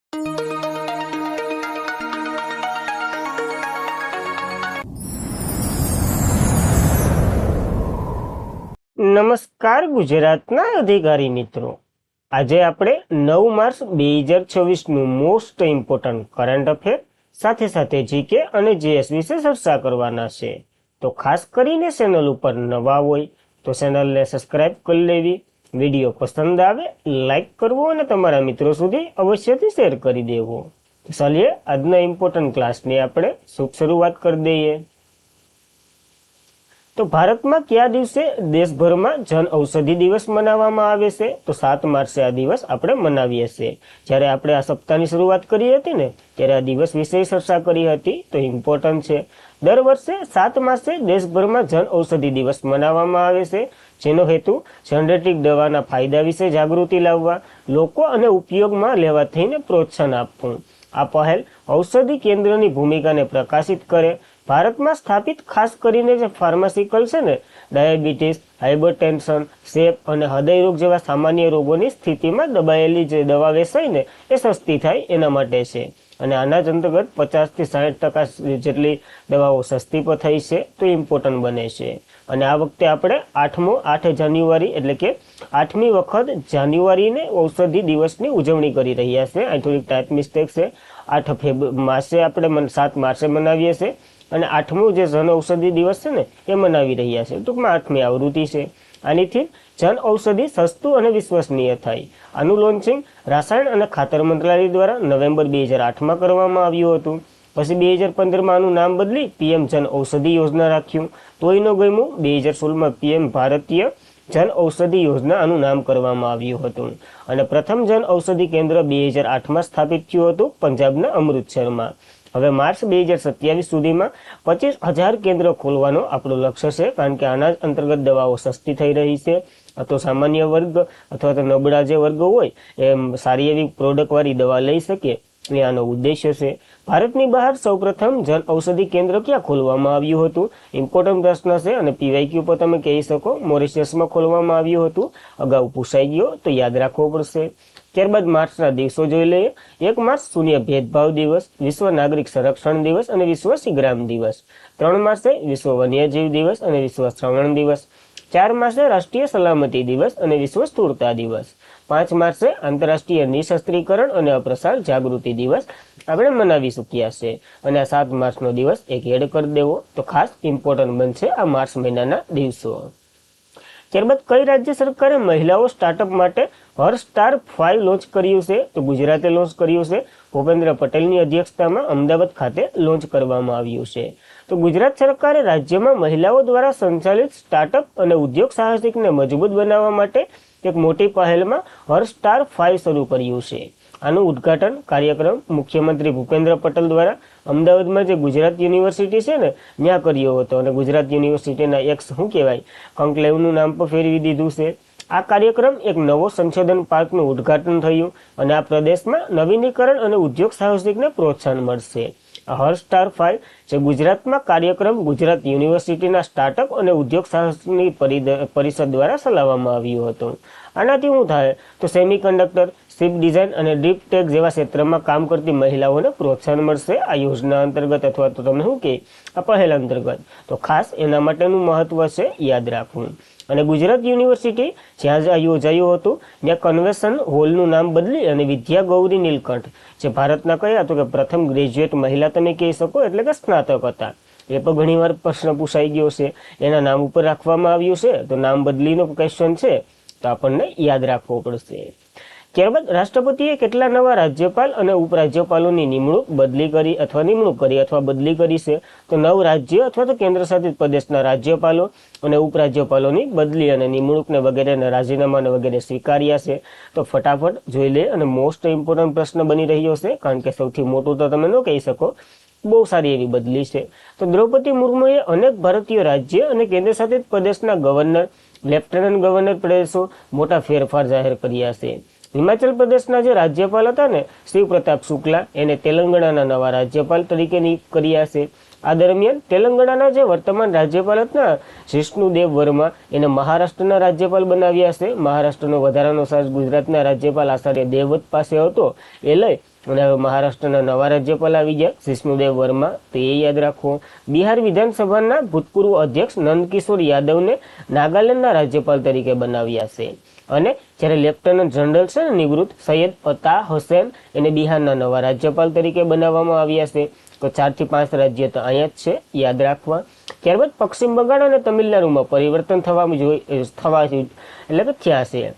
નમસ્કાર ગુજરાતના અધિકારી મિત્રો, આજે આપણે 9 માર્ચ 2026નું મોસ્ટ ઇમ્પોર્ટન્ટ કરંટ અફેર સાથે સાથે જીકે અને જીએસ વિશે ચર્ચા કરવાના છે। તો ખાસ કરીને ચેનલ ઉપર નવા હોય તો ચેનલને સબસ્ક્રાઇબ કરી લેવી, વિડીયો પસંદ આવે લાઈક કરવો અને તમારા મિત્રો સુધી અવશ્યથી શેર કરી દેવો। તો ચાલીએ આજના ઇમ્પોર્ટન્ટ ક્લાસની આપણે શુભ શરૂઆત કરી દઈએ। તો ભારતમાં કયા દિવસે દેશભરમાં જન ઔષધિ દિવસ મનાવવામાં આવે છે? તો 7 માર્ચે આ દિવસ આપણે મનાવીએ છીએ। જ્યારે આપણે આ સપ્તાહની શરૂઆત કરી હતી ને ત્યારે આ દિવસ વિશે ચર્ચા કરી હતી, તો ઇમ્પોર્ટન્ટ છે। દર વર્ષે 7 માર્ચે દેશભરમાં જન ઔષધિ દિવસ મનાવવામાં આવે છે, જેનો હેતુ જનરેટિક દવાના ફાયદા વિશે જાગૃતિ લાવવા, લોકો અને ઉપયોગમાં લેવા થઈને પ્રોત્સાહન આપવું। આ પહેલ ઔષધિ કેન્દ્રની ભૂમિકાને પ્રકાશિત કરે। ભારતમાં સ્થાપિત ખાસ કરીને જે ફાર્માસ્યુટિકલ છે ને, ડાયાબિટીસ, હાઇપરટેન્શન, ચેપ અને હૃદયરોગ જેવા સામાન્ય રોગોની સ્થિતિમાં દબાયેલી જે દવા વેચાય ને એ સસ્તી થાય એના માટે છે। અને આના જ અંતર્ગત 50 થી 60% જેટલી દવાઓ સસ્તી પણ થઈ છે, તો ઇમ્પોર્ટન્ટ બને છે। અને આ વખતે આપણે 8 જાન્યુઆરી એટલે કે 8મી વખત જાન્યુઆરીને ઔષધિ દિવસની ઉજવણી કરી રહ્યા છે। આ થોડીક ટાઈપ મિસ્ટેક છે। 8 માર્ચે આપણે 7 માર્ચે મનાવીએ છીએ અને 8મું જે જન ઔષધિ દિવસ છે ને એ મનાવી રહ્યા છે, ટૂંકમાં 8મી આવૃત્તિ છે। આનીથી જન ઔષધિ સસ્તું અને વિશ્વસનીય થાય। આનું લોન્ચિંગ રસાયણ અને ખાતર મંત્રાલય દ્વારા નવેમ્બર 2008માં કરવામાં આવ્યું હતું। પછી 2015માં આનું નામ બદલી પીએમ જન ઔષધિ યોજના રાખ્યું। તોય ન ગમ્યું, 2016માં પીએમ ભારતીય જન ઔષધિ યોજના આનું નામ કરવામાં આવ્યું હતું। અને પ્રથમ જન ઔષધિ કેન્દ્ર 2008માં સ્થાપિત થયું હતું પંજાબના અમૃતસરમાં। હવે માર્ચ 2027 સુધીમાં 25,000 કેન્દ્રો ખોલવાનો આપણો લક્ષ્ય છે, કારણ કે આના અંતર્ગત દવાઓ સસ્તી થઈ રહી છે। તો સામાન્ય વર્ગ અથવા તો નબળા જે વર્ગો હોય એ સારી એવી પ્રોડક્ટવાળી દવા લઈ શકે, એ આનો ઉદ્દેશ્ય છે। ભારતની બહાર સૌપ્રથમ જન ઔષધિ કેન્દ્ર ક્યાં ખોલવામાં આવ્યું હતું? ઇમ્પોર્ટન્ટ પ્રશ્ન છે અને પીવાયક્યુ પર તમે કહી શકો મોરિશિયસમાં ખોલવામાં આવ્યું હતું। અગાઉ પૂછાઈ ગયો તો યાદ રાખવો પડશે। ત્યારબાદ માર્ચના દિવસો જોઈ લઈએ। 1 માર્ચ શૂન્ય ભેદભાવ દિવસ, વિશ્વ નાગરિક સંરક્ષણ દિવસ અને વિશ્વ સિગ્રામ દિવસ। 3 માર્ચે વિશ્વ વન્યજીવ દિવસ અને વિશ્વ શ્રવણ દિવસ। 4 માર્ચે રાષ્ટ્રીય સલામતી દિવસ અને વિશ્વ સ્થૂળતા દિવસ। 5 માર્ચે આંતરરાષ્ટ્રીય નિઃશસ્ત્રીકરણ અને અપ્રસાર જાગૃતિ દિવસ આપણે મનાવી ચૂક્યા છે। અને આ 7 માર્ચનો દિવસ એક એડ કરી દેવો તો ખાસ ઇમ્પોર્ટન્ટ બનશે આ માર્ચ મહિનાના દિવસો। ત્યારબાદ કઈ રાજ્ય સરકારે મહિલાઓ સ્ટાર્ટઅપ માટે હર સ્ટાર 5 લોન્ચ કર્યું છે? તો ગુજરાતે લોન્ચ કર્યું છે। ભૂપેન્દ્ર પટેલની અધ્યક્ષતામાં અમદાવાદ ખાતે લોન્ચ કરવામાં આવ્યું છે। તો ગુજરાત સરકારે રાજ્યમાં મહિલાઓ દ્વારા સંચાલિત સ્ટાર્ટઅપ અને ઉદ્યોગ સાહસિકને મજબૂત બનાવવા માટે એક મોટી પહેલમાં હર સ્ટાર 5 શરૂ કર્યું છે। આનું ઉદ્ઘાટન કાર્યક્રમ મુખ્યમંત્રી ભૂપેન્દ્ર પટેલ દ્વારા અમદાવાદમાં જે ગુજરાત યુનિવર્સિટી છે ને ત્યાં કર્યો હતો। અને ગુજરાત યુનિવર્સિટીના શું કહેવાય કોન્ક્લેવનું નામ પણ ફેરવી દીધું છે। આ કાર્યક્રમ એક નવો સંશોધન પાર્કનું ઉદ્ઘાટન થયું અને આ પ્રદેશમાં નવીનીકરણ અને ઉદ્યોગ સાહસિકને પ્રોત્સાહન મળશે। હર સ્ટાર 5 જે ગુજરાતમાં કાર્યક્રમ ગુજરાત યુનિવર્સિટીના સ્ટાર્ટઅપ અને ઉદ્યોગ સાહસની પરિષદ દ્વારા ચલાવવામાં આવ્યું હતું। આનાથી શું થાય તો સેમિકન્ડક્ટર, શિપ ડિઝાઇન અને ડીપ ટેક જેવા ક્ષેત્રમાં કામ કરતી મહિલાઓને પ્રોત્સાહન મળશે આ યોજના અંતર્ગત, અથવા તો તમને શું કહે આ પહેલ અંતર્ગત। તો ખાસ એના માટેનું મહત્વ છે, યાદ રાખવું। અને ગુજરાત યુનિવર્સિટી જ્યાં યોજાયું હતું ત્યાં કન્વેન્શન હોલનું નામ બદલી અને વિદ્યા ગૌરી નીલકંઠ જે ભારતના કયા તો કે પ્રથમ ગ્રેજ્યુએટ મહિલા તમે કહી શકો, એટલે કે સ્નાતક હતા, એ પણ ઘણીવાર પ્રશ્ન પૂછાઈ ગયો છે, એના નામ ઉપર રાખવામાં આવ્યું છે। તો નામ બદલીનો ક્વેશ્ચન છે તો આપણને યાદ રાખવો પડશે। ત્યારબાદ રાષ્ટ્રપતિએ કેટલા નવા રાજ્યપાલ અને ઉપરાજ્યપાલોની નિમણૂક કરી અથવા બદલી કરી છે? તો 9 રાજ્ય અથવા તો કેન્દ્ર શાસિત પ્રદેશના રાજ્યપાલો અને ઉપરાજ્યપાલોની બદલી અને નિમણૂકને વગેરેના રાજીનામાને વગેરે સ્વીકાર્યા છે। તો ફટાફટ જોઈ લે અને મોસ્ટ ઇમ્પોર્ટન્ટ પ્રશ્ન બની રહ્યો છે, કારણ કે સૌથી મોટું તો તમે ન કહી શકો, બહુ સારી એવી બદલી છે। તો દ્રૌપદી મુર્મુએ અનેક ભારતીય રાજ્ય અને કેન્દ્ર શાસિત પ્રદેશના ગવર્નર, લેફ્ટનન્ટ ગવર્નર પ્રદેશો મોટા ફેરફાર જાહેર કર્યા છે। હિમાચલ પ્રદેશના જે રાજ્યપાલ હતા ને શિવ પ્રતાપ શુક્લા, એને તેલંગાણાના નવા રાજ્યપાલ તરીકે નિયુક્ત કર્યા છે। આ દરમિયાન તેલંગાણાના જે વર્તમાન રાજ્યપાલ હતા જિષ્ણુદેવ વર્મા, એને મહારાષ્ટ્રના રાજ્યપાલ બનાવ્યા છે। મહારાષ્ટ્રનો વધારાનો ચાર્જ ગુજરાતના રાજ્યપાલ આચાર્ય દેવવ્રત પાસે હતો, એ લઈ અને હવે મહારાષ્ટ્રના નવા રાજ્યપાલ આવી ગયા જિષ્ણુદેવ વર્મા, તો એ યાદ રાખો. બિહાર વિધાનસભાના ભૂતપૂર્વ અધ્યક્ષ નંદકિશોર યાદવને નાગાલેન્ડના રાજ્યપાલ તરીકે બનાવ્યા છે. અને જ્યારે લેફ્ટનન્ટ જનરલ છે ને નિવૃત્ત સૈયદ અતા હુસેન, એને બિહારના નવા રાજ્યપાલ તરીકે બનાવવામાં આવ્યા છે. તો 4 થી 5 રાજ્ય તો અહીંયા જ છે, યાદ રાખવા. ત્યારબાદ પશ્ચિમ બંગાળ અને તમિલનાડુમાં પરિવર્તન થવા એટલે કે થયા છે.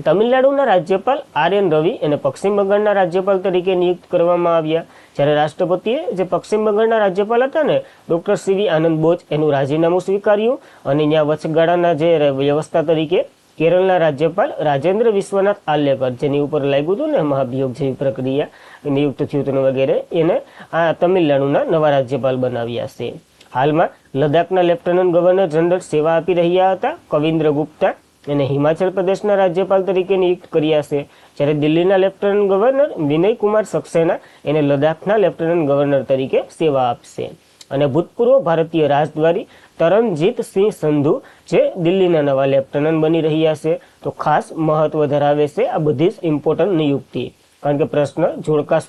તમિલનાડુના રાજ્યપાલ RN રવિ એને પશ્ચિમ બંગાળના રાજ્યપાલ તરીકે નિયુક્ત કરવામાં આવ્યા. જ્યારે રાષ્ટ્રપતિએ જે પશ્ચિમ બંગાળના રાજ્યપાલ હતા ને ડોક્ટર CV આનંદ બોઝ, એનું રાજીનામું સ્વીકાર્યું અને ત્યાં વચગાળાના જે વ્યવસ્થા તરીકે કેરળના રાજ્યપાલ રાજેન્દ્ર વિશ્વનાથ આલેકર, જેની ઉપર લાગ્યું હતું ને મહાભિયોગ જેવી પ્રક્રિયા, નિયુક્ત થયું હતું વગેરે, એને આ તમિલનાડુના નવા રાજ્યપાલ બનાવ્યા છે. હાલમાં લદ્દાખના લેફ્ટનન્ટ ગવર્નર જનરલ સેવા આપી રહ્યા હતા કવિન્દ્ર ગુપ્તા, એને હિમાચલ પ્રદેશના રાજ્યપાલ તરીકે નિયુક્ત કર્યા છે. જ્યારે દિલ્હીના લેફ્ટનન્ટ ગવર્નર વિનય કુમાર સક્સેના એને લદ્દાખના લેફ્ટનન્ટ ગવર્નર તરીકે સેવા આપશે. અને ભૂતપૂર્વ ભારતીય રાજદ્વારી તરણજીત સિંહ સંધુ જે દિલ્હીના નવા લેફ્ટનન્ટ બની રહ્યા છે. તો ખાસ મહત્વ ધરાવે છે આ બધી જ ઇમ્પોર્ટન્ટ નિયુક્તિ, કારણ કે પ્રશ્ન જોડકા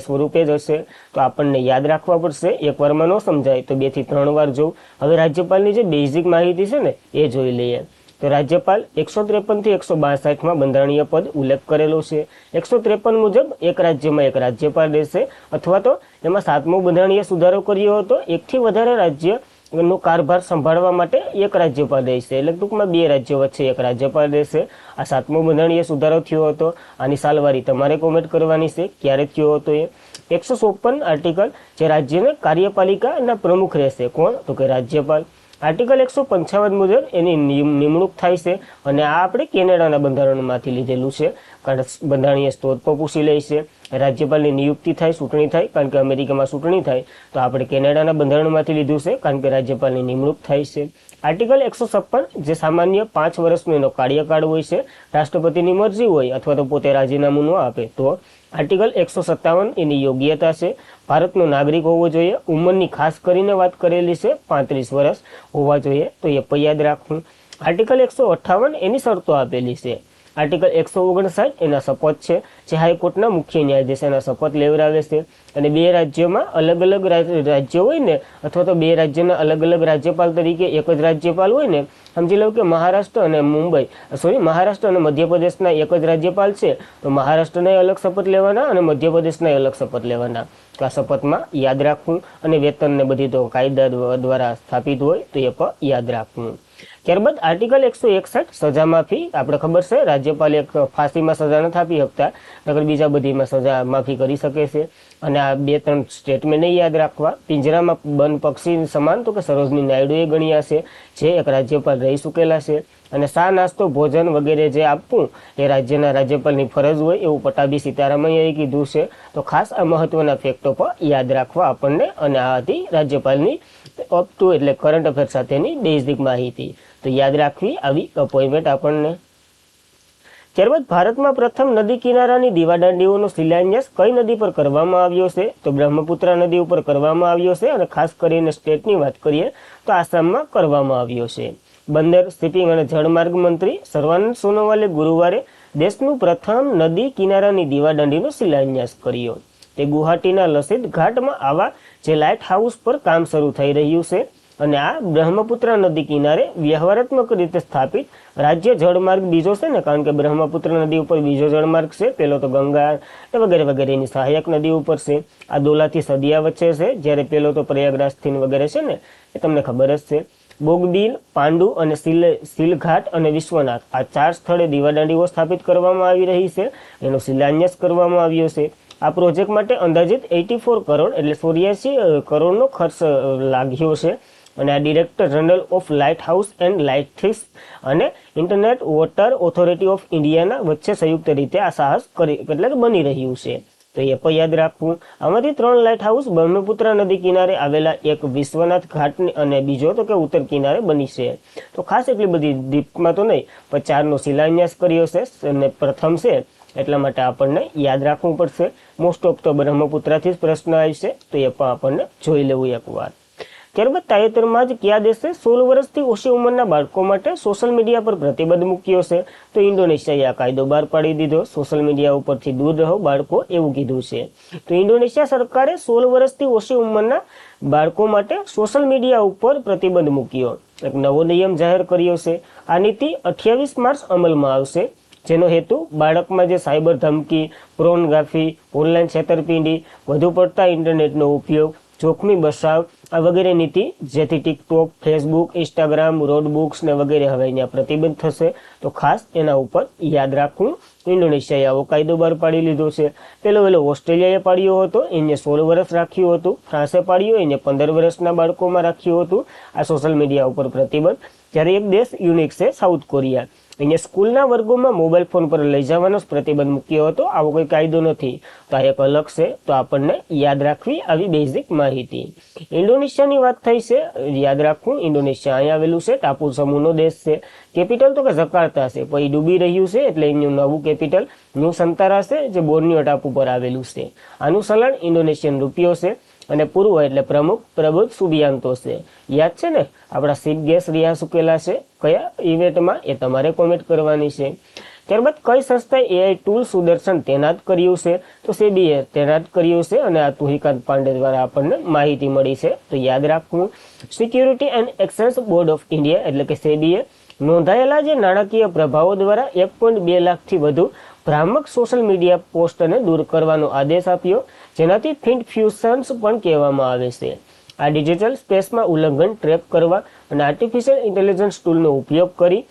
સ્વરૂપે જ હશે, તો આપણને યાદ રાખવા પડશે. એક વારમાં ન સમજાય તો 2 થી 3 વાર જોવું. હવે રાજ્યપાલની જે બેઝિક માહિતી છે ને એ જોઈ લઈએ. તો રાજ્યપાલ 153 થી 162માં બંધારણીય પદ ઉલ્લેખ કરેલો છે. 153 મુજબ એક રાજ્યમાં એક રાજ્યપાલ રહેશે, અથવા તો એમાં 7મો બંધારણીય સુધારો કર્યો હતો, 1 થી વધારે રાજ્યનો કારભાર સંભાળવા માટે એક રાજ્યપાલ રહેશે. એટલે ટૂંકમાં 2 રાજ્યો વચ્ચે એક રાજ્યપાલ રહેશે. આ 7મો બંધારણીય સુધારો થયો હતો. આની સાલવારી તમારે કોમેન્ટ કરવાની છે, ક્યારે થયો હતો એ. 154 આર્ટિકલ, જે રાજ્યના કાર્યપાલિકાના પ્રમુખ રહેશે. કોણ? તો કે રાજ્યપાલ. આર્ટિકલ 155 મુજબ એની નિમણૂક થાય છે. અને આ આપણે કેનેડાના બંધારણમાંથી લીધેલું છે, કારણ બંધારણીય સ્ત્રોત પર પૂછી લે છે. રાજ્યપાલની નિયુક્તિ થાય, ચૂંટણી થાય, કારણ કે અમેરિકામાં ચૂંટણી થાય, તો આપણે કેનેડાના બંધારણમાંથી લીધું છે, કારણ કે રાજ્યપાલની નિમણૂક થાય છે. આર્ટિકલ 156, જે સામાન્ય 5 વર્ષનો એનો કાર્યકાળ હોય છે, રાષ્ટ્રપતિની મરજી હોય અથવા તો પોતે રાજીનામું ન આપે તો. આર્ટિકલ 157 એની યોગ્યતા છે, ભારતનો નાગરિક હોવો જોઈએ. ઉંમરની ખાસ કરીને વાત કરેલી છે, 35 વર્ષ હોવા જોઈએ, તો એ પણ યાદ રાખવું. આર્ટિકલ 158 એની શરતો આપેલી છે. આર્ટિકલ 159 એના શપથ છે, જે હાઈકોર્ટના મુખ્ય ન્યાયાધીશ એના શપથ લેવડાવે છે. અને 2 રાજ્યોમાં અલગ અલગ રાજ્યો હોય ને, અથવા તો 2 રાજ્યના અલગ અલગ રાજ્યપાલ તરીકે એક જ રાજ્યપાલ હોય ને, સમજી લો કે મહારાષ્ટ્ર અને મહારાષ્ટ્ર અને મધ્યપ્રદેશના એક જ રાજ્યપાલ છે, તો મહારાષ્ટ્રના અલગ શપથ લેવાના અને મધ્યપ્રદેશના અલગ શપથ લેવાના. તો આ શપથમાં યાદ રાખવું. અને વેતનને બધી તો કાયદા દ્વારા સ્થાપિત હોય, તો એ પણ યાદ રાખવું. ત્યારબાદ આર્ટિકલ 161 સજા માફી. આપણે ખબર છે રાજ્યપાલ એક ફાંસીમાં સજા નથી આપી શકતા, નકર બીજા બધીમાં સજા માફી કરી શકે છે. અને આ 2-3 સ્ટેટમેન્ટ યાદ રાખવા. પિંજરામાં બંધ પક્ષી સમાન, તો કે સરોજની નાયડુએ ગણ્યા છે, જે એક રાજ્યપાલ રહી ચૂકેલા છે. અને શા નાસ્તો ભોજન વગેરે જે આપવું એ રાજ્યના રાજ્યપાલની ફરજ હોય, એવું પટાભી સીતારામૈયાએ કીધું છે. તો ખાસ આ મહત્વના ફેક્ટો પર યાદ રાખવા આપણને. અને આ હતી રાજ્યપાલની અપ ટુ એટલે કરંટ અફેર સાથેની બેઝિક માહિતી. તો યાદ રાખવી આવી અપોઇન્ટમેન્ટ આપણને. ત્યારબાદ ભારતમાં પ્રથમ નદી કિનારાની દીવાદાંડીઓનો શિલાન્યાસ કઈ નદી પર કરવામાં આવ્યો છે? તો બ્રહ્મપુત્રા નદી ઉપર કરવામાં આવ્યો છે. અને ખાસ કરીને સ્ટેટની વાત કરીએ તો આસામમાં કરવામાં આવ્યો છે. બંદર, શિપિંગ અને જળમાર્ગ મંત્રી સર્વાનંદ સોનોવાલે ગુરુવારે દેશનું પ્રથમ નદી કિનારાની દીવાદાંડીનો શિલાન્યાસ કર્યો. તે ગુવાહાટીના લસિત ઘાટમાં આવા જે લાઇટ હાઉસ પર કામ શરૂ થઈ રહ્યું છે. અને આ બ્રહ્મપુત્રા નદી કિનારે વ્યવહારાત્મક રીતે સ્થાપિત રાજ્ય જળમાર્ગ બીજો છે ને, કારણ કે બ્રહ્મપુત્ર નદી ઉપર બીજો જળમાર્ગ છે. પેલો તો ગંગા વગેરે વગેરેની સહાયક નદી ઉપર છે. આ દોલાથી સદિયા વચ્ચે છે, જ્યારે પેલો તો પ્રયાગરાજથી વગેરે છે ને, એ તમને ખબર જ છે. બોગદીલ, પાંડુ અને સિલઘાટ અને વિશ્વનાથ, આ 4 સ્થળે દીવાદાંડીઓ સ્થાપિત કરવામાં આવી રહી છે. એનો શિલાન્યાસ કરવામાં આવ્યો છે. આ પ્રોજેક્ટ માટે અંદાજિત 84 કરોડ એટલે 84 કરોડનો ખર્ચ લાગ્યો છે. અને આ director general of lighthouse and lightships અને ઇન્ટરનેટ વોટર ઓથોરિટી ઓફ ઇન્ડિયાના વચ્ચે સંયુક્ત રીતે આ સાહસ એટલે કે બની રહ્યું છે. તો એ પણ યાદ રાખવું. આમાંથી 3 લાઇટ હાઉસ બ્રહ્મપુત્રા નદી કિનારે આવેલા, એક વિશ્વનાથ ઘાટ અને બીજો તો કે ઉત્તર કિનારે બની છે. તો ખાસ એટલી બધી દીપમાં તો નહીં, પણ 4નો શિલાન્યાસ કર્યો છે અને પ્રથમ છે, એટલા માટે આપણને યાદ રાખવું પડશે. મોસ્ટ ઓફ તો બ્રહ્મપુત્રાથી જ પ્રશ્ન આવશે, તો એ પણ આપણને જોઈ લેવું એકવાર. ત્યારબાદ તાજેતરમાં જ કયા દેશે 16 વર્ષથી ઓછી ઉંમરના બાળકો માટે સોશિયલ મીડિયા પર પ્રતિબંધ મૂક્યો છે? તો ઇન્ડોનેશિયાએ આ કાયદો બહાર પાડી દીધો, સોશિયલ મીડિયા ઉપરથી દૂર રહો બાળકો, એવું કીધું છે. તો ઇન્ડોનેશિયા સરકારે 16 વર્ષથી ઓછી ઉંમરના બાળકો માટે સોશિયલ મીડિયા ઉપર પ્રતિબંધ મૂક્યો, એક નવો નિયમ જાહેર કર્યો છે. આ નીતિ 28 માર્ચ અમલમાં આવશે, જેનો હેતુ બાળકમાં જે સાયબર ધમકી, પોર્નોગ્રાફી, ઓનલાઈન છેતરપિંડી, વધુ પડતા ઇન્ટરનેટનો ઉપયોગ, જોખમી બચાવ આ વગેરે નીતિ, જેથી ટિકટોક, ફેસબુક, ઇન્સ્ટાગ્રામ, રોડબુક્સ ને વગેરે હવે અહીંયા પ્રતિબંધ થશે. તો ખાસ એના ઉપર યાદ રાખવું. ઇન્ડોનેશિયાએ આવો કાયદો બહાર પાડી લીધો છે. પેલો ઓસ્ટ્રેલિયાએ પાડ્યો હતો, એને 16 વર્ષ રાખ્યું હતું. ફ્રાન્સે પાડ્યો, એને 15 વર્ષના બાળકોમાં રાખ્યું હતું આ સોશિયલ મીડિયા ઉપર પ્રતિબંધ. જ્યારે એક દેશ યુનિક છે સાઉથ કોરિયા, એને સ્કૂલના વર્ગોમાં મોબાઈલ ફોન પર લઈ જવાનો પ્રતિબંધ મૂક્યો હતો. આવો કોઈ કાયદો નથી, તો આ એક અલગ છે. તો આપણને યાદ રાખવી આવી બેઝિક માહિતી. ઇન્ડોનેશિયાની વાત થઈ છે, યાદ રાખવું. ઇન્ડોનેશિયા અહીંયા આવેલું છે, ટાપુ સમૂહનો દેશ છે. કેપિટલ તો કે જકાર્તા છે, પણ એ ડૂબી રહ્યું છે એટલે એનું નવું કેપિટલ નુસંતારા છે, જે બોર્નિયો ટાપુ પર આવેલું છે. આનું ચલણ ઇન્ડોનેશિયન રૂપિયો છે. અને પૂર્વ એટલે પ્રમુખ પ્રબુદ્ધ સુબિયાન્તો છે. યાદ છે ને, આપણા ચીફ ગેસ્ટ રિયા સુકેલા છે કયા ઇવેન્ટમાં, એ તમારે કોમેન્ટ કરવાની છે. ત્યારબાદ કઈ સંસ્થાએ એઆઈ ટૂલ સુદર્શન તૈનાત કર્યું છે? તો સેબીએ તૈનાત કર્યું છે, અને આ તુહિકાંત પાંડે દ્વારા આપણને માહિતી મળી છે. તો યાદ રાખવું. Security and exchange board of India એટલે કે સેબીએ નોંધાયેલા જે નાણાકીય પ્રભાવો દ્વારા 1.2 લાખથી વધુ ભ્રામક સોશિયલ મીડિયા પોસ્ટને દૂર કરવાનો આદેશ આપ્યો, જેનાથી થિંક ફ્યુઝન્સ પણ કહેવામાં આવે છે. આ ડિજિટલ સ્પેસમાં ઉલ્લંઘન ટ્રેક કરવા અને આર્ટિફિશિયલ ઇન્ટેલિજન્સ ટૂલનો ઉપયોગ કરી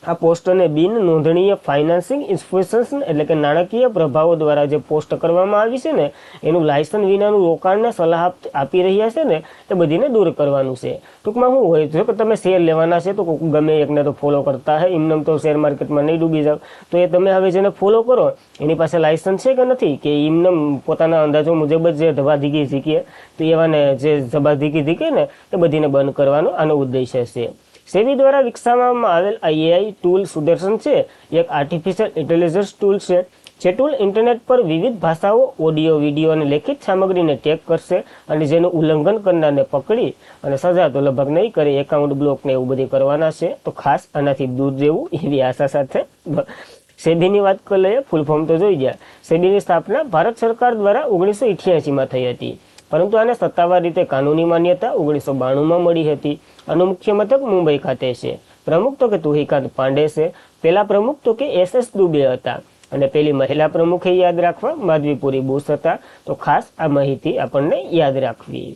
આ પોસ્ટને બિન નોંધણીય ફાઇનાન્સિંગ ઇન્સ્ટિટ્યુશન એટલે કે નાણાકીય પ્રભાવો દ્વારા જે પોસ્ટ કરવામાં આવી છે ને, એનું લાયસન્સ વિનાનું રોકાણને સલાહ આપી રહ્યા છે ને, એ બધીને દૂર કરવાનું છે. ટૂંકમાં શું હોય, જો કે તમે શેર લેવાના છે તો ગમે એકને તો ફોલો કરતા હોય, એમને તો શેર માર્કેટમાં નહીં ડૂબી જાવ. તો એ તમે હવે જેને ફોલો કરો એની પાસે લાયસન્સ છે કે નથી, કે એમને પોતાના અંદાજો મુજબ જ જે ધબાધીકી શીખીએ, તો એવાને જે ધબાધીકી શીખે ને એ બધીને બંધ કરવાનો આનો ઉદ્દેશ્ય છે. સેબી દ્વારા વિકસાવવામાં આવેલ આ એઆઈ ટૂલ સુદર્શન છે, એક આર્ટિફિશિયલ ઇન્ટેલિજન્સ ટૂલ છે. જે ટૂલ ઇન્ટરનેટ પર વિવિધ ભાષાઓ, ઓડિયો, વિડીયો અને લેખિત સામગ્રીને ટેગ કરશે, અને જેનું ઉલ્લંઘન કરનારને પકડી અને સજા તો લગભગ નહીં કરે, એકાઉન્ટ બ્લોક ને એવું બધું કરવાના છે. તો ખાસ આનાથી દૂર રહેવું એવી આશા સાથે સેબીની વાત કરી લઈએ. ફૂલ ફોર્મ તો જોઈ ગયા. સેબીની સ્થાપના ભારત સરકાર દ્વારા 1988માં થઈ હતી, પરંતુ આને સત્તાવાર રીતે કાનૂની માન્યતા 1992માં મળી હતી. આનું મુખ્ય મથક મુંબઈ ખાતે છે. પ્રમુખ તો કે તુહિકાંત પાંડે છે. પેલા પ્રમુખ તો કે એસએસ દુબે હતા, અને પેલી મહિલા પ્રમુખે યાદ રાખવા માધવીપુરી બુશ હતા. તો ખાસ આ માહિતી આપણને યાદ રાખવી.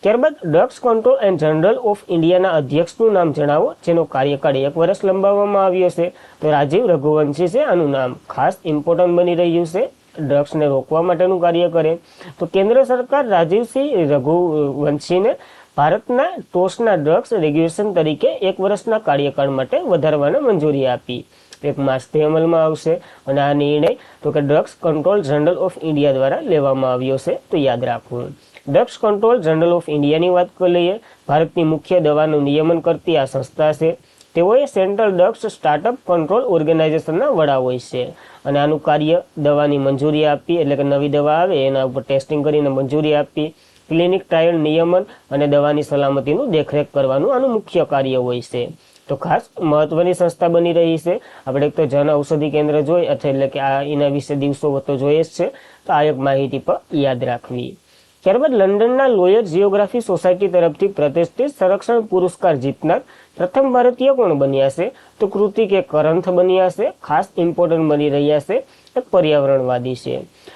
ત્યારબાદ drugs control and general of ઇન્ડિયાના અધ્યક્ષનું નામ જણાવો, જેનો કાર્યકાળ 1 વર્ષ લંબાવવામાં આવ્યો છે. તો રાજીવ રઘુવંશી છે આનું નામ. ખાસ ઇમ્પોર્ટન્ટ બની રહ્યું છે, ડ્રગ્સને રોકવા માટેનું કાર્ય કરે. તો કેન્દ્ર સરકાર રાજીવસિંહ રઘુવંશીને ભારતના ટોચના ડ્રગ્સ રેગ્યુલેશન તરીકે 1 વર્ષના કાર્યકાળ માટે વધારવાની મંજૂરી આપી. 1 માર્ચથી અમલમાં આવશે, અને આ નિર્ણય તો કે drugs control general of India દ્વારા લેવામાં આવ્યો છે. તો યાદ રાખવું. ડ્રગ્સ કંટ્રોલ જનરલ ઓફ ઇન્ડિયાની વાત કરી લઈએ. ભારતની મુખ્ય દવાનું નિયમન કરતી આ સંસ્થા છે. તેઓએ સેન્ટ્રલ ડ્રગ્સ સ્ટાર્ટઅપ કંટ્રોલ ઓર્ગેનાઇઝેશનના વડા હોય છે, અને આનું કાર્ય દવાની મંજૂરી આપી, એટલે કે નવી દવા આવે એના ઉપર ટેસ્ટિંગ કરીને મંજૂરી આપી, ક્લિનિક ટ્રાયલ નિયમન અને દવાની સલામતીનું દેખરેખ કરવાનું આનું મુખ્ય કાર્ય હોય છે. તો ખાસ મહત્વની સંસ્થા બની રહી છે. આપણે એક તો જન ઔષધિ કેન્દ્ર જોઈએ, એટલે કે આ એના વિશે દિવસો તો જોઈએ જ છે. તો આ એક માહિતી પર યાદ રાખવી. ત્યારબાદ લંડનના લોયર જિયોગ્રાફી સોસાયટી તરફથી પ્રતિષ્ઠિત સંરક્ષણ પુરસ્કાર જીતનાર પ્રથમ ભારતીય કોણ બન્યા છે? તો કૃતિક કરંથ બન્યા છે. ખાસ ઇમ્પોર્ટન્ટ બની રહ્યા છે, એક પર્યાવરણવાદી છે.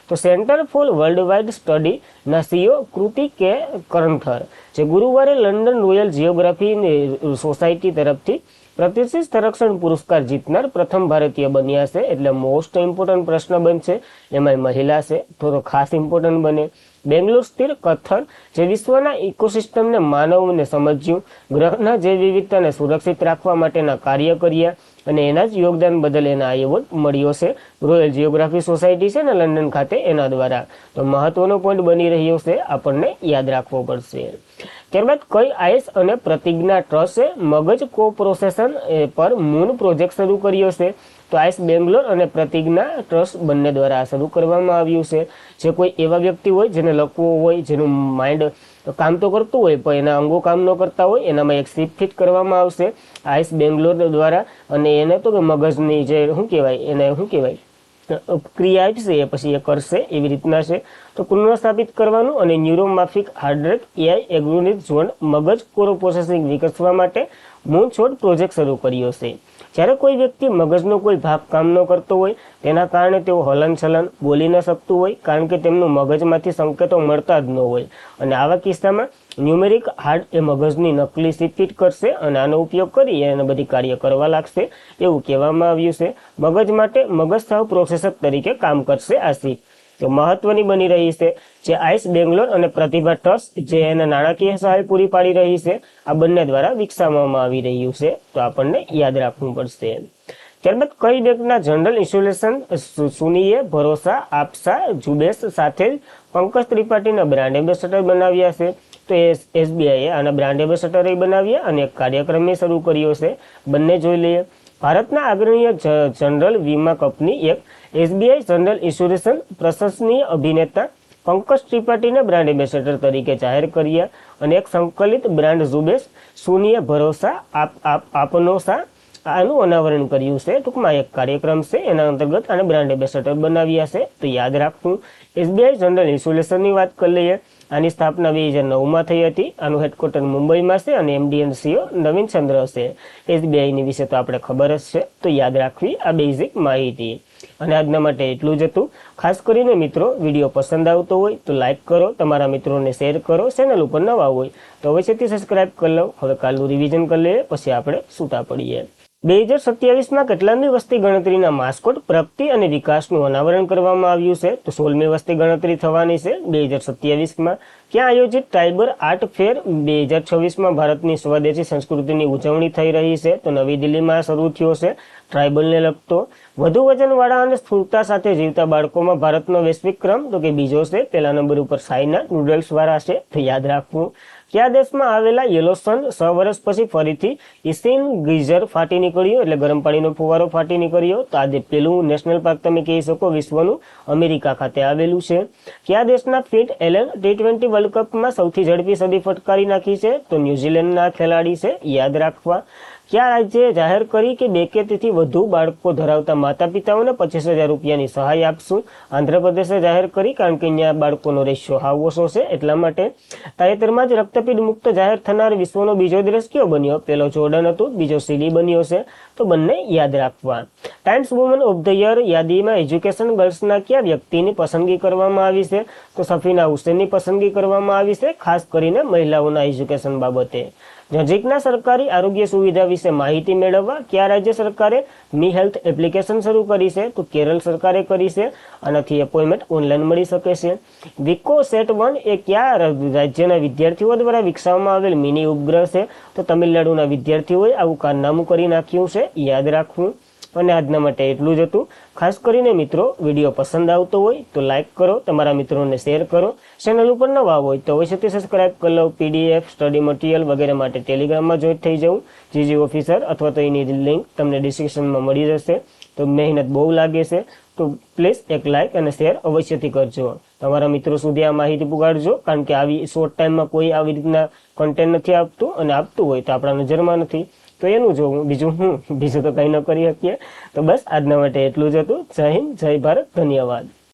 તો centre for world wide study ના સીઓ કૃતિક કરંથર, જે ગુરુવારે લંડન રોયલ જિયોગ્રાફી સોસાયટી તરફથી પ્રતિષ્ઠિત સંરક્ષણ પુરસ્કાર જીતનાર પ્રથમ ભારતીય બન્યા છે. એટલે મોસ્ટ ઇમ્પોર્ટન્ટ પ્રશ્ન બનશે, એમાં મહિલા છે તો ખાસ ઇમ્પોર્ટન્ટ બને. બેંગ્લોર સ્થિત કથર, જે વિશ્વના ઇકોસિસ્ટમને માનવને સમજ્યું, ગ્રહના જૈવ વિવિધતાને સુરક્ષિત રાખવા માટેના કાર્ય કર્યા, અને એના જ યોગદાન બદલ એના એવોર્ડ મળ્યો છે. રોયલ જિયોગ્રાફી સોસાયટી છે ને લંડન ખાતે, એના દ્વારા. તો મહત્વનો પોઈન્ટ બની રહ્યો છે, આપણને યાદ રાખવો પડશે. ત્યારબાદ કઈ આઈએસ અને પ્રતિજ્ઞા ટ્રસ્ટે મગજ કોપ્રોસેસન પર મૂન પ્રોજેક્ટ શરૂ કર્યો છે? તો આઈસ બેંગ્લોર અને પ્રતિજ્ઞા ટ્રસ્ટ બંને દ્વારા આ શરૂ કરવામાં આવ્યું છે. જે કોઈ એવા વ્યક્તિ હોય જેને લખવું હોય, જેનું માઇન્ડ કામ તો કરતું હોય પણ એના અંગો કામ ન કરતા હોય, એનામાં એક ચિપ ફિટ કરવામાં આવશે આઈસ બેંગ્લોર દ્વારા. અને એને તો મગજની જે શું કહેવાય ક્રિયા આપશે એ પછી એ કરશે એવી રીતના છે. તો પુનઃસ્થાપિત કરવાનું અને ન્યુરોમાર્ફિક હાર્ડરેક એઆઈ એગ્રોનિક ઝોન મગજ કોરો પ્રોસેસિંગ વિકસાવવા માટે મૂનશોટ પ્રોજેક્ટ શરૂ કર્યો છે. જ્યારે કોઈ વ્યક્તિ મગજનો કોઈ ભાગ કામ ન કરતો હોય, તેના કારણે તેઓ હલનચલન બોલી ન શકતું હોય, કારણ કે તેમનું મગજમાંથી સંકેતો મળતા જ ન હોય. અને આવા કિસ્સામાં ન્યુમેરિક હાર્ટ એ મગજની નકલી ચિપ ફિટ કરશે અને આનો ઉપયોગ કરી એને બધી કાર્ય કરવા લાગશે એવું કહેવામાં આવ્યું છે. મગજ માટે મગજ સાવ પ્રોસેસર તરીકે કામ કરશે આ ચિપ. તો મહત્વની બની રહી છે જે આઈસ બેંગ્લોર અને પ્રતિભા ટ્રસ્ટ જે એને નાણાકીય સહાય પૂરી પાડી રહી છે, આ બંને દ્વારા વિકસાવવામાં આવી રહ્યું છે. તો આપણને યાદ રાખવું પડશે. ત્યારબાદ કઈ બેંકના જનરલ ઇન્સ્યુલેશન સુનીએ ભરોસા આપસા ઝુબેશ સાથે જ પંકજ ત્રિપાઠીના બ્રાન્ડ એમ્બેસેડર બનાવ્યા છે. તો એસબીઆઈએ આના બ્રાન્ડ એમ્બેસેડર બનાવ્યા અને એક કાર્યક્રમ શરૂ કર્યો છે. બંને જોઈ લઈએ. ભારતના અગ્રણીય જનરલ વીમા કંપની એક એસબીઆઈ જનરલ ઇન્સ્યોરન્સ પ્રશંસનીય અભિનેતા પંકજ ત્રિપાઠીને બ્રાન્ડ એમ્બેસેડર તરીકે જાહેર કર્યા અને એક સંકલિત બ્રાન્ડ ઝુબેશ સુનીએ ભરોસા આપનોસા આનું અનાવરણ કર્યું છે. ટૂંકમાં એક કાર્યક્રમ છે, એના અંતર્ગત આને બ્રાન્ડ એમ્બેસેડર બનાવ્યા છે. તો યાદ રાખવું. એસબીઆઈ જનરલ ઇન્સ્યોરન્સની વાત કરી લઈએ. આની સ્થાપના 2009માં થઈ હતી. આનું હેડક્વાર્ટર મુંબઈમાં છે અને એમડી એન્ડ સીઓ નવીન ચંદ્ર છે. એસબીઆઈની વિશે તો આપણે ખબર જ છે. તો યાદ રાખવી આ બેઝિક માહિતી. અને આજના માટે એટલું જ હતું. ખાસ કરીને મિત્રો, વિડીયો પસંદ આવતો હોય તો લાઇક કરો, તમારા મિત્રોને શેર કરો, ચેનલ ઉપર નવા હોય તો અવશ્યથી સબસ્ક્રાઇબ કરી લો. હવે કાલનું રિવિઝન કરી લઈએ, પછી આપણે સૂતા પડીએ. 2027માં કેટલામી વસ્તી ગણતરીના માસ્કોટ પ્રગતિ અને વિકાસનું અનાવરણ કરવામાં આવ્યું છે. તો 16મી વસ્તી ગણતરી થવાની છે 2027માં. ક્યાં આયોજિત ટ્રાઇબલ આર્ટ ફેર 2026માં ભારતની સ્વદેશી સંસ્કૃતિની ઉજવણી થઈ રહી છે. તો નવી દિલ્હીમાં શરૂ થયો છે ટ્રાઇબલને લગતો. વધુ વજનવાળા અને સ્થૂળતા સાથે જીવતા બાળકોમાં ભારતનો વૈશ્વિક ક્રમ તો કે બીજો છે. પહેલા નંબર ઉપર ચાઇના નૂડલ્સ વાળા છે. તો યાદ રાખવું. કયા દેશમાં આવેલા યેલોસન 6 વર્ષ પછી ફરીથી ઇસિન ગીઝર ફાટી નીકળ્યો, એટલે ગરમ પાણીનો ફુવારો ફાટી નીકળ્યો. તો આજે પેલું નેશનલ પાર્ક તમે કહી શકો વિશ્વનું અમેરિકા ખાતે આવેલું છે. કયા દેશના ફિટ એલેન T20 વર્લ્ડ કપમાં સૌથી ઝડપી સદી ફટકારી નાખી છે. તો ન્યુઝીલેન્ડના ખેલાડી છે. યાદ રાખવા. કયા રાજ્યે જાહેર કરી કે 2 કે તેથી વધુ બાળકો ધરાવતા માતા પિતાઓને 25,000 રૂપિયાની સહાય આપશું. આંધ્રપ્રદેશે જાહેર કરી, કારણ કે અહીંયા બાળકોનો રેશિયો હાવ ઓછો છે એટલા માટે. તાજેતરમાં જ રક્તપીડ મુક્ત જાહેર થનાર વિશ્વનો બીજો દેશ કયો બન્યો? પહેલો જોર્ડન હતું, બીજો સીલી બન્યો છે. તો બંને યાદ રાખવા. Times woman of the year યાદીમાં એજ્યુકેશન ગર્લ્સના કયા વ્યક્તિની પસંદગી કરવામાં આવી છે? તો સફીના હુસેનની પસંદગી કરવામાં આવી છે, ખાસ કરીને મહિલાઓના એજ્યુકેશન બાબતે. નજીકના સરકારી આરોગ્ય સુવિધા વિશે માહિતી મેળવવા કયા રાજ્ય સરકારે મી હેલ્થ એપ્લિકેશન શરૂ કરી છે? તો કેરળ સરકારે કરી છે. આનાથી એપોઇન્ટમેન્ટ ઓનલાઈન મળી શકે છે. વિકો સેટ-1 એ કયા રાજ્યના વિદ્યાર્થીઓ દ્વારા વિકસાવવામાં આવેલ મિની ઉપગ્રહ છે? તો તમિલનાડુના વિદ્યાર્થીઓએ આવું કારનામું કરી નાખ્યું છે. યાદ રાખવું. અને આજના માટે એટલું જ હતું. ખાસ કરીને મિત્રો, વિડીયો પસંદ આવતો હોય તો લાઇક કરો, તમારા મિત્રોને શેર કરો. ચેનલ ઉપર નવા હોય તો અવશ્યથી સબસ્ક્રાઇબ કરી લો. પીડીએફ, સ્ટડી મટીરિયલ વગેરે માટે ટેલિગ્રામમાં જોઈન્ટ થઈ જવું, જીજી ઓફિસર, અથવા તો એની લિંક તમને ડિસ્ક્રિપ્શનમાં મળી જશે. તો મહેનત બહુ લાગે છે, તો પ્લીઝ એક લાઇક અને શેર અવશ્યથી કરજો. તમારા મિત્રો સુધી આ માહિતી પુગાડજો, કારણ કે આવી શોર્ટ ટાઈમમાં કોઈ આવી રીતના કન્ટેન્ટ નથી આપતું, અને આપતું હોય તો આપણા નજરમાં નથી. તો એનું જોવું, બીજું તો કંઈ ન કરી શકીએ. તો બસ આજના માટે એટલું જ હતું. જય હિન્દ, જય ભારત, ધન્યવાદ.